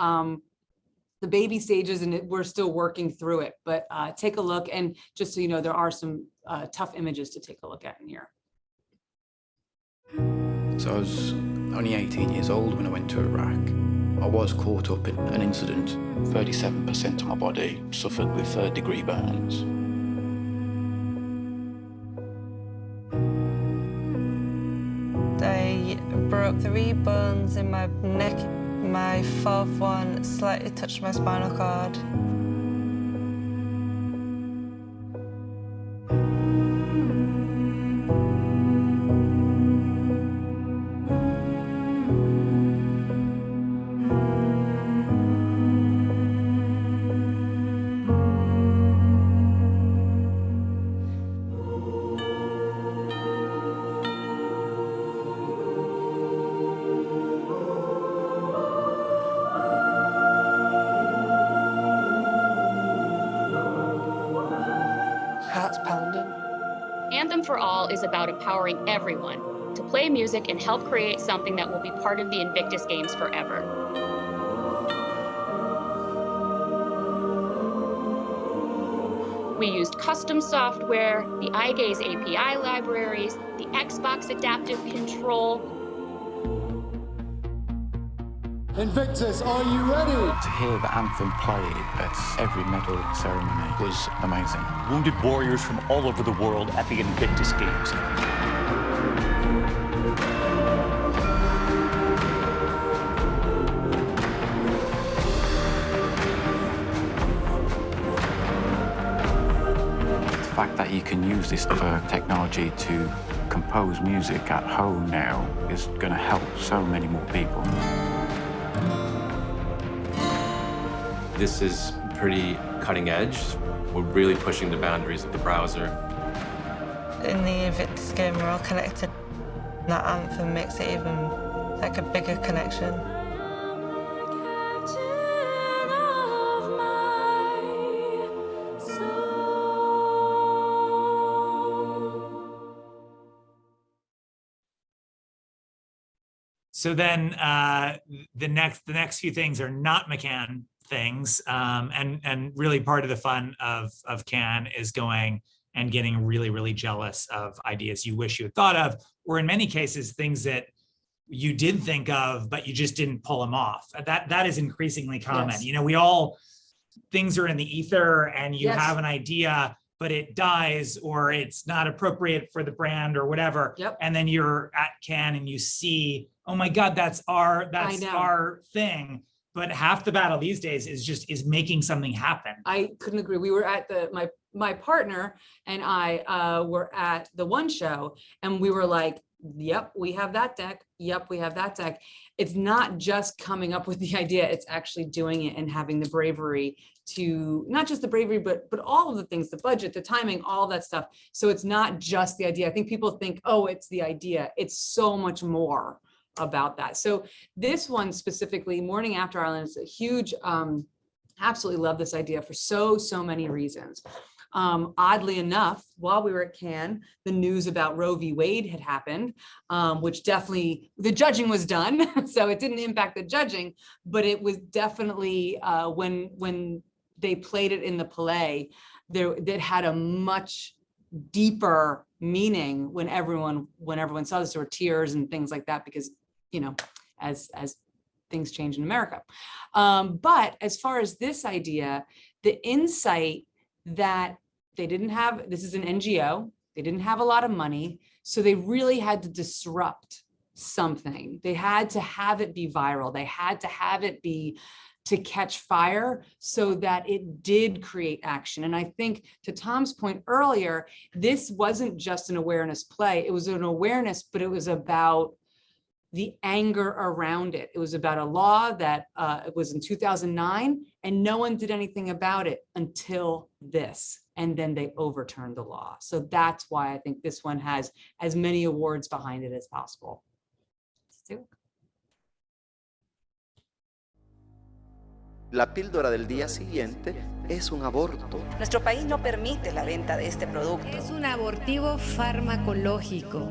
the baby stages, and we're still working through it. But take a look, and just so you know, there are some tough images to take a look at in here. So I was only 18 years old when I went to Iraq. I was caught up in an incident. 37% of my body suffered with third-degree burns. I broke 3 bones in my neck. My 4th one slightly touched my spinal cord. Anthem for All is about empowering everyone to play music and help create something that will be part of the Invictus Games forever. We used custom software, the eye gaze API libraries, the Xbox Adaptive Control. Invictus, are you ready? To hear the anthem played at every medal ceremony was amazing. Wounded warriors from all over the world at the Invictus Games. The fact that you can use this technology to compose music at home now is going to help so many more people. This is pretty cutting edge. We're really pushing the boundaries of the browser. In the Invictus game, we're all connected. That anthem makes it even like a bigger connection. So then the next few things are not McCann things, and really part of the fun of Cannes is going and getting really, really jealous of ideas you wish you had thought of, or in many cases things that you did think of but you just didn't pull them off. That is increasingly common. Yes. We all, things are in the ether and you Yes. have an idea but it dies or it's not appropriate for the brand or whatever. Yep. And then you're at Cannes and you see, oh my God, that's our thing. But half the battle these days is making something happen. I couldn't agree. We were at my partner and I were at the one show, and we were like, yep, we have that deck. Yep, we have that deck. It's not just coming up with the idea, it's actually doing it and having the bravery to, not just the bravery, but all of the things, the budget, the timing, all of that stuff. So it's not just the idea. I think people think, oh, it's the idea. It's so much more about that. So this one specifically, Morning After Ireland, is a huge, absolutely love this idea for so many reasons. Oddly enough, while we were at Cannes, the news about Roe v. Wade had happened, which definitely, the judging was done, so it didn't impact the judging, but it was definitely, when they played it in the Palais, that had a much deeper meaning when everyone saw this. There were tears and things like that because, as things change in America. But as far as this idea, the insight that they didn't have, this is an NGO, they didn't have a lot of money, so they really had to disrupt something. They had to have it be viral. They had to have it be to catch fire so that it did create action. And I think to Tom's point earlier, this wasn't just an awareness play. It was an awareness, but it was about the anger around it. It was about a law that it was in 2009, and no one did anything about it until this. And then they overturned the law. So that's why I think this one has as many awards behind it as possible. La píldora del día siguiente es un aborto. Nuestro país no permite la venta de este producto. Es un abortivo farmacológico.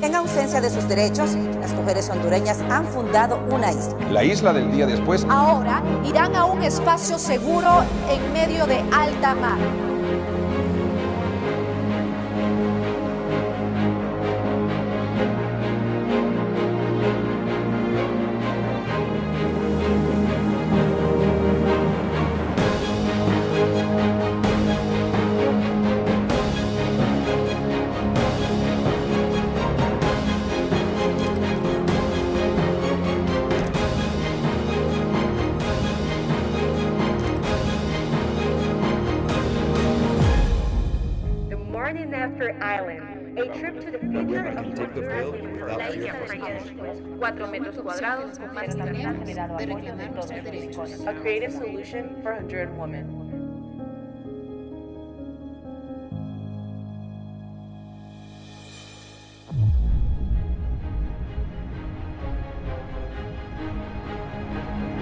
En ausencia de sus derechos, las mujeres hondureñas han fundado una isla. La isla del día después. Ahora irán a un espacio seguro en medio de alta mar. Island, a trip to the future of Honduras. 4 metros cuadrados, más han generado apoyo de todos los rincones. A creative solution for Honduran women.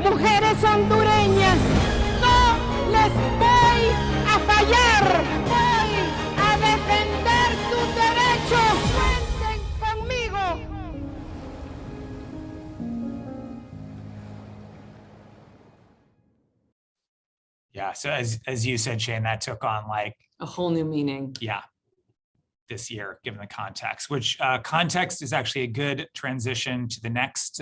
Mujeres hondureñas, no les voy a fallar. Voy a defender sus derechos. Cuenten conmigo. Yeah. So as you said, Shayne, that took on like a whole new meaning. Yeah. This year, given the context, which context is actually a good transition to the next,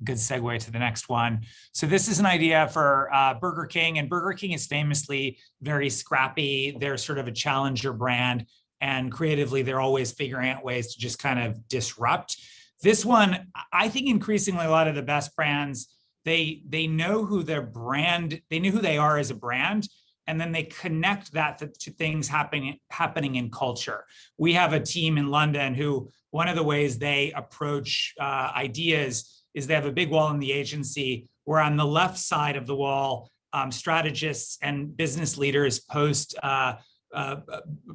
good segue to the next one. So this is an idea for Burger King, and Burger King is famously very scrappy. They're sort of a challenger brand, and creatively, they're always figuring out ways to just kind of disrupt. This one, I think increasingly a lot of the best brands, they know who their brand, they know who they are as a brand, and then they connect that to things happening in culture. We have a team in London who, one of the ways they approach ideas is they have a big wall in the agency where on the left side of the wall, strategists and business leaders post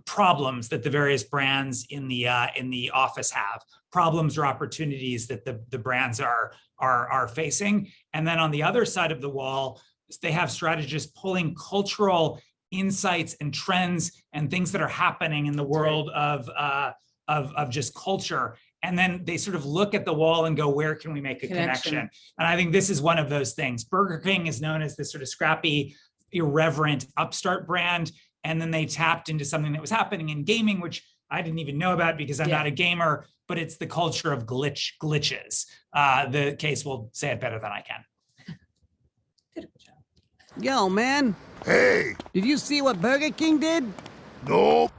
problems that the various brands in the office have, problems or opportunities that the brands are facing. And then on the other side of the wall, they have strategists pulling cultural insights and trends and things that are happening in the world of just culture. And then they sort of look at the wall and go, where can we make a connection? And I think this is one of those things. Burger King is known as this sort of scrappy, irreverent upstart brand. And then they tapped into something that was happening in gaming, which I didn't even know about because I'm not a gamer, but it's the culture of glitches. The case will say it better than I can. Yo, man. Hey! Did you see what Burger King did? Nope.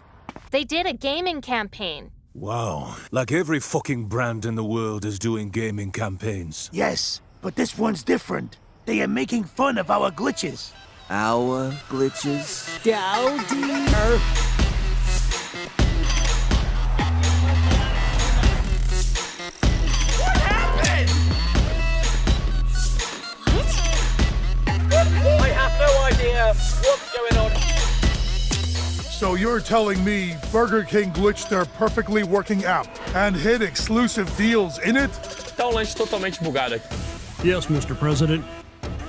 They did a gaming campaign. Wow. Like every fucking brand in the world is doing gaming campaigns. Yes, but this one's different. They are making fun of our glitches. Our glitches? Dowdy. I have no idea what's going on. So you're telling me Burger King glitched their perfectly working app and hid exclusive deals in it? Tá um lanche totalmente bugado aqui. Yes, Mr. President.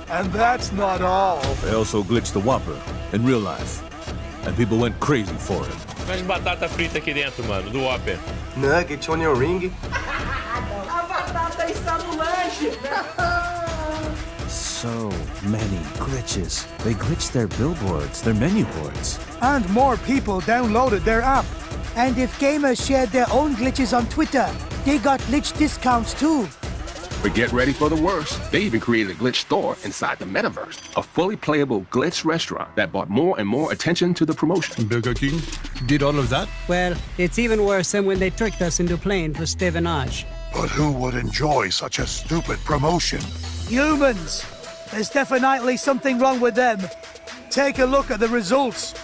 And that's not all. They also glitched the Whopper in real life, and people went crazy for it. Mas batata frita aqui dentro, mano, do Whopper. Nugget, onion ring. A batata está no lanche. So many glitches. They glitched their billboards, their menu boards. And more people downloaded their app. And if gamers shared their own glitches on Twitter, they got glitch discounts too. But get ready for the worst. They even created a glitch store inside the metaverse. A fully playable glitch restaurant that brought more and more attention to the promotion. Burger King did all of that? Well, it's even worse than when they tricked us into playing for Stevenage. But who would enjoy such a stupid promotion? Humans! There's definitely something wrong with them. Take a look at the results.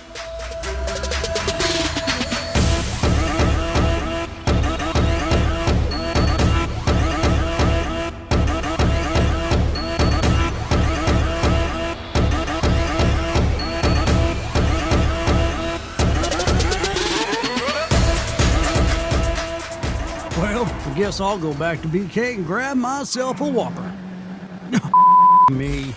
Well, I guess I'll go back to BK and grab myself a Whopper. Me.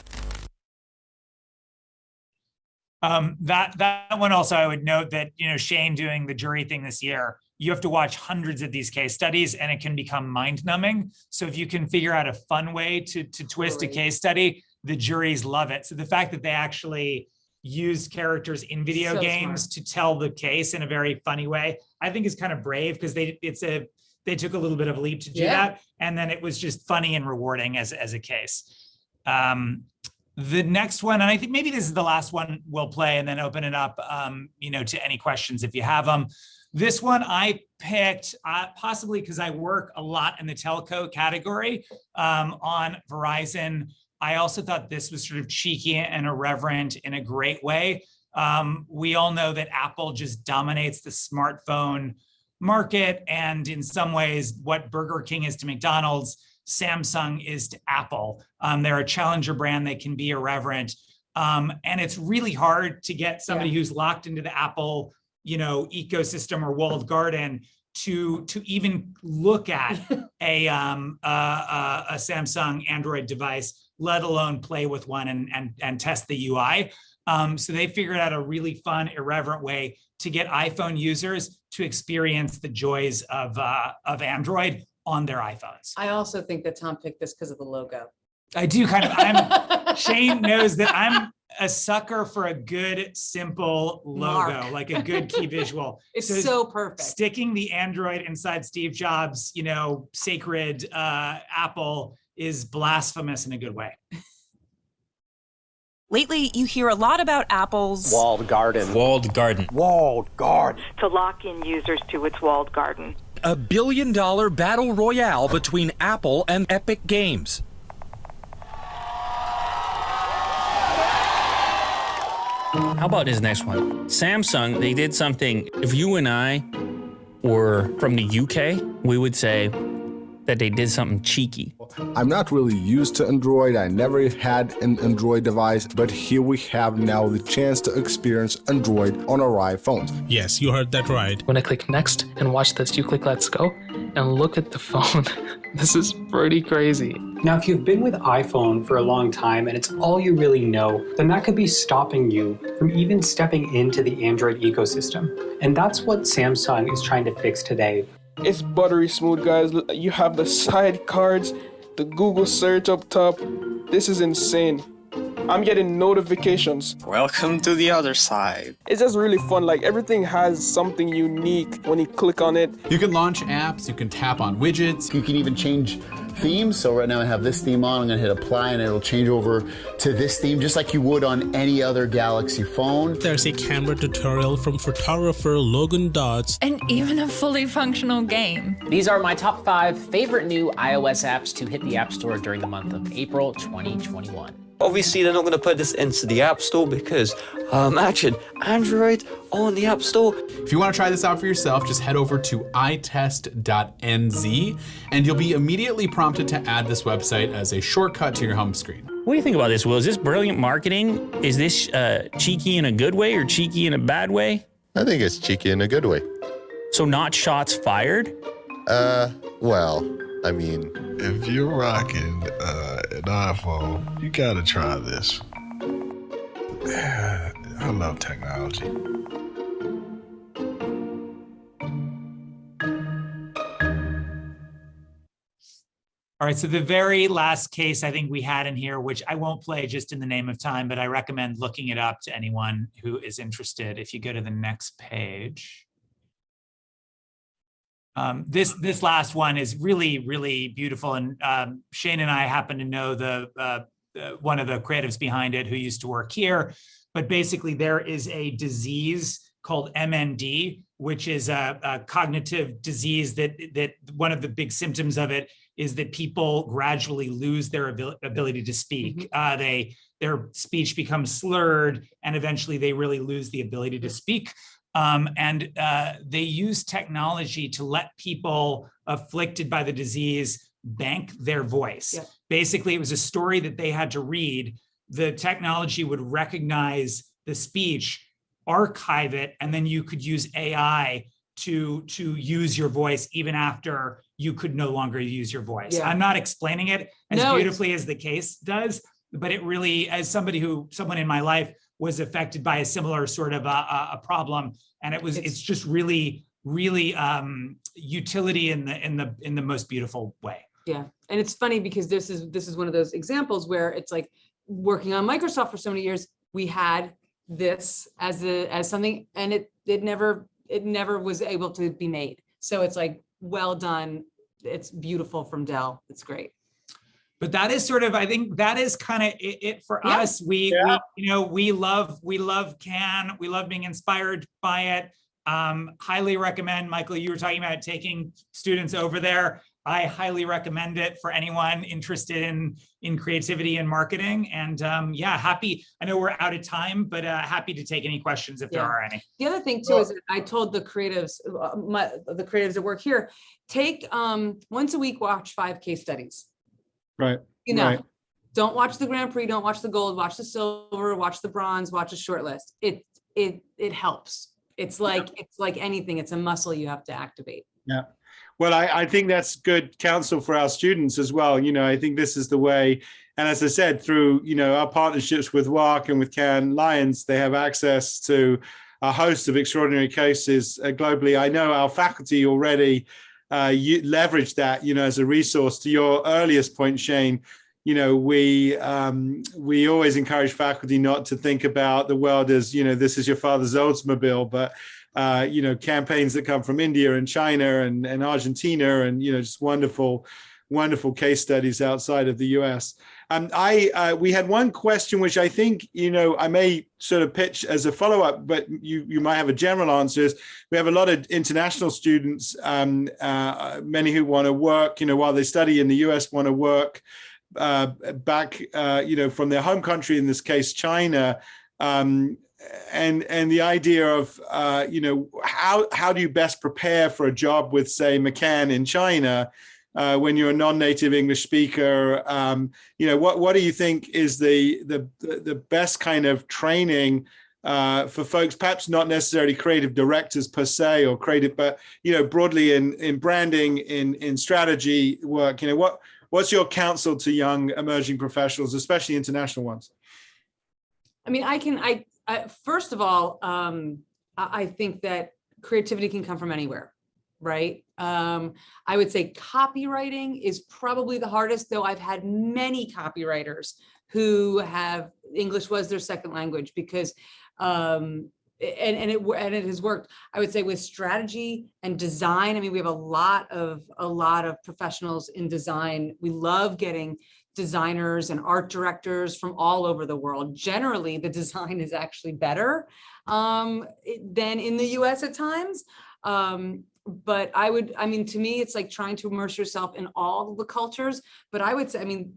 That one also, I would note that, Shayne doing the jury thing this year, you have to watch hundreds of these case studies and it can become mind numbing. So if you can figure out a fun way to twist a case study, the juries love it. So the fact that they actually used characters in video games to tell the case in a very funny way, I think is kind of brave because they took a little bit of a leap to do that. And then it was just funny and rewarding as a case. The next one, and I think maybe this is the last one we'll play and then open it up, to any questions if you have them. This one I picked possibly because I work a lot in the telco category on Verizon. I also thought this was sort of cheeky and irreverent in a great way. We all know that Apple just dominates the smartphone market, and in some ways, what Burger King is to McDonald's, Samsung is to Apple. They're a challenger brand. They can be irreverent. And it's really hard to get somebody who's locked into the Apple, ecosystem or walled garden to even look at a Samsung Android device, let alone play with one and test the UI. So they figured out a really fun, irreverent way to get iPhone users to experience the joys of Android on their iPhones. I also think that Tom picked this because of the logo. I do kind of. Shayne knows that I'm a sucker for a good, simple logo, like a good key visual. It's so perfect. Sticking the Android inside Steve Jobs, sacred Apple is blasphemous in a good way. Lately, you hear a lot about Apple's walled garden. Walled garden. Walled garden. To lock in users to its walled garden. A $1 billion battle royale between Apple and Epic Games. How about this next one? Samsung, they did something. If you and I were from the UK, we would say that they did something cheeky. I'm not really used to Android. I never had an Android device, but here we have now the chance to experience Android on our iPhones. Yes, you heard that right. When I click next and watch this, you click let's go and look at the phone. This is pretty crazy. Now, if you've been with iPhone for a long time and it's all you really know, then that could be stopping you from even stepping into the Android ecosystem. And that's what Samsung is trying to fix today. It's buttery smooth, guys. You have the side cards, the Google search up top. This is insane. I'm getting notifications. Welcome to the other side. It's just really fun. Like, everything has something unique when you click on it. You can launch apps, you can tap on widgets. You can even change themes. So right now I have this theme on, I'm gonna hit apply and it'll change over to this theme just like you would on any other Galaxy phone. There's a camera tutorial from photographer Logan Dodds. And even a fully functional game. These are my top 5 favorite new iOS apps to hit the App Store during the month of April 2021. Obviously, they're not going to put this into the App Store because imagine Android on the App Store. If you want to try this out for yourself, just head over to itest.nz and you'll be immediately prompted to add this website as a shortcut to your home screen. What do you think about this, Will? Is this brilliant marketing? Is this cheeky in a good way or cheeky in a bad way? I think it's cheeky in a good way. So not shots fired? Well, I mean, if you're rocking an iPhone, you gotta try this. I love technology. All right, so the very last case I think we had in here, which I won't play just in the name of time, but I recommend looking it up to anyone who is interested. If you go to the next page. This last one is really, really beautiful. And Shayne and I happen to know one of the creatives behind it who used to work here. But basically, there is a disease called MND, which is a cognitive disease that one of the big symptoms of it is that people gradually lose their ability to speak. Their speech becomes slurred, and eventually they really lose the ability to speak. And they use technology to let people afflicted by the disease bank their voice. Yeah. Basically, it was a story that they had to read. The technology would recognize the speech, archive it, and then you could use AI to use your voice even after you could no longer use your voice. Yeah. I'm not explaining it as beautifully as the case does, but it really, as someone in my life was affected by a similar sort of a problem, and it's just really, really utility in the most beautiful way. Yeah, and it's funny because this is one of those examples where it's like working on Microsoft for so many years, we had this as something, and it never was able to be made. So it's like, well done. It's beautiful from Dell. It's great. But that is sort of, I think that is kind of it for us. We love CAN. We love being inspired by it. Highly recommend, Michael, you were talking about taking students over there. I highly recommend it for anyone interested in creativity and marketing. And happy, I know we're out of time, but happy to take any questions if there are any. The other thing too is I told the creatives, the creatives that work here, take once a week, watch 5 case studies. Right. Don't watch the Grand Prix, don't watch the gold, watch the silver, watch the bronze, watch a short list. It helps. It's like anything, it's a muscle you have to activate. Yeah. Well, I think that's good counsel for our students as well. I think this is the way. And as I said, through, our partnerships with WARC and with Cannes Lions, they have access to a host of extraordinary cases globally. I know our faculty already leverage that, as a resource. To your earliest point, Shayne, we always encourage faculty not to think about the world as, this is your father's Oldsmobile, but campaigns that come from India and China and Argentina and, just wonderful case studies outside of the US. We had one question, which I think, I may sort of pitch as a follow-up, but you might have a general answer. Is we have a lot of international students, many who want to work, while they study in the US, want to work back, from their home country, in this case, China. And the idea of, how do you best prepare for a job with, say, McCann in China when you're a non-native English speaker? What do you think is the best kind of training for folks, perhaps not necessarily creative directors per se or creative, but, broadly in branding, in strategy work? What's your counsel to young emerging professionals, especially international ones? I mean, first of all, I think that creativity can come from anywhere, right? I would say copywriting is probably the hardest, though I've had many copywriters who have English was their second language because, and it has worked. I would say with strategy and design, I mean, we have a lot of professionals in design. We love getting designers and art directors from all over the world. Generally, the design is actually better than in the US at times. But to me, it's like trying to immerse yourself in all of the cultures. But I would say,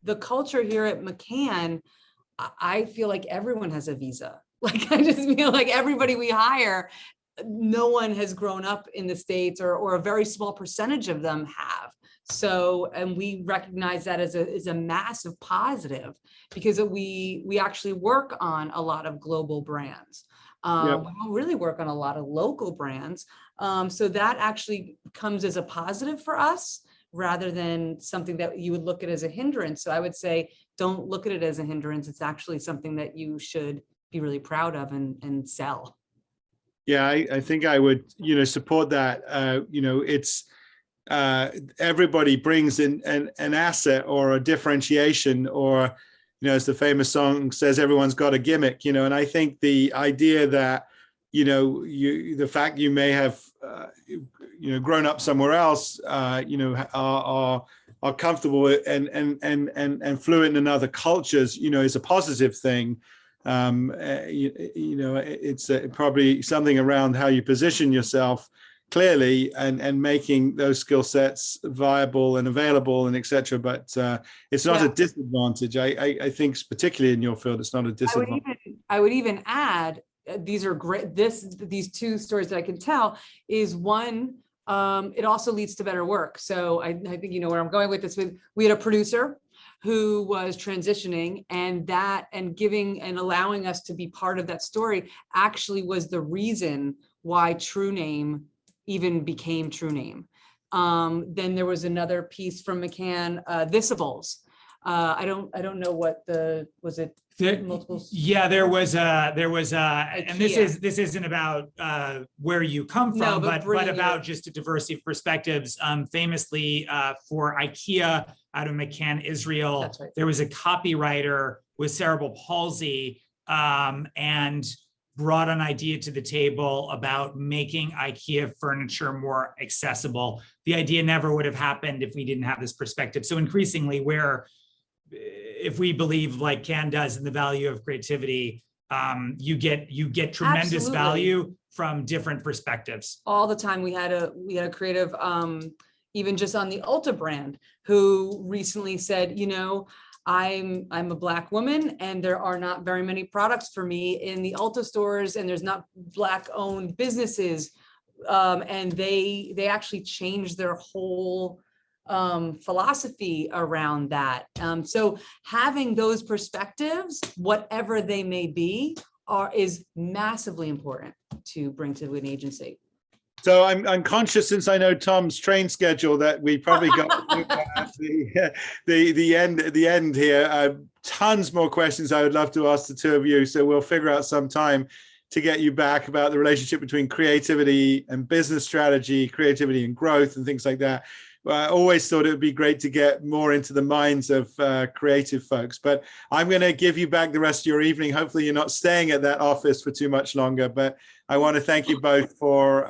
the culture here at McCann, I feel like everyone has a visa. Like, I just feel like everybody we hire, no one has grown up in the States, or a very small percentage of them have. So, and we recognize that as a massive positive because we actually work on a lot of global brands. We don't really work on a lot of local brands. So that actually comes as a positive for us rather than something that you would look at as a hindrance. So I would say, don't look at it as a hindrance. It's actually something that you should be really proud of and sell. Yeah, I think I would, support that. It's, everybody brings in an asset or a differentiation, or, as the famous song says, everyone's got a gimmick, and I think the idea that, the fact you may have, grown up somewhere else, are comfortable and fluent in other cultures, is a positive thing. It's probably something around how you position yourself clearly and making those skill sets viable and available and etc. But it's not a disadvantage. I think particularly in your field, it's not a disadvantage. I would even add, these are great. These two stories that I can tell is one, it also leads to better work. So I think you know where I'm going with this. We had a producer who was transitioning, and giving and allowing us to be part of that story actually was the reason why True Name even became True Name. Then there was another piece from McCann, Visibles. I don't know what was it. Yeah, there was and this isn't about where you come from, but about just a diversity of perspectives. Famously for IKEA out of McCann, Israel, right. There was a copywriter with cerebral palsy and brought an idea to the table about making IKEA furniture more accessible. The idea never would have happened if we didn't have this perspective. So increasingly, if we believe like Can does in the value of creativity, you get tremendous value from different perspectives. All the time. We had a creative, even just on the Ulta brand, who recently said, I'm a Black woman and there are not very many products for me in the Ulta stores, and there's not Black owned businesses. And they actually changed their whole philosophy around that. So having those perspectives, whatever they may be, is massively important to bring to an agency. So I'm conscious, since I know Tom's train schedule, that we probably got at the end here. Tons more questions I would love to ask the two of you. So we'll figure out some time to get you back about the relationship between creativity and business strategy, creativity and growth, and things like that. I always thought it would be great to get more into the minds of creative folks, but I'm going to give you back the rest of your evening. Hopefully you're not staying at that office for too much longer, but I want to thank you both for,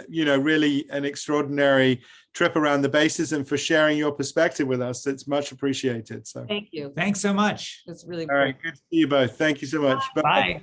really an extraordinary trip around the bases and for sharing your perspective with us. It's much appreciated. So thank you. Thanks so much. It's really all right. Good to see you both. Thank you so much. Bye.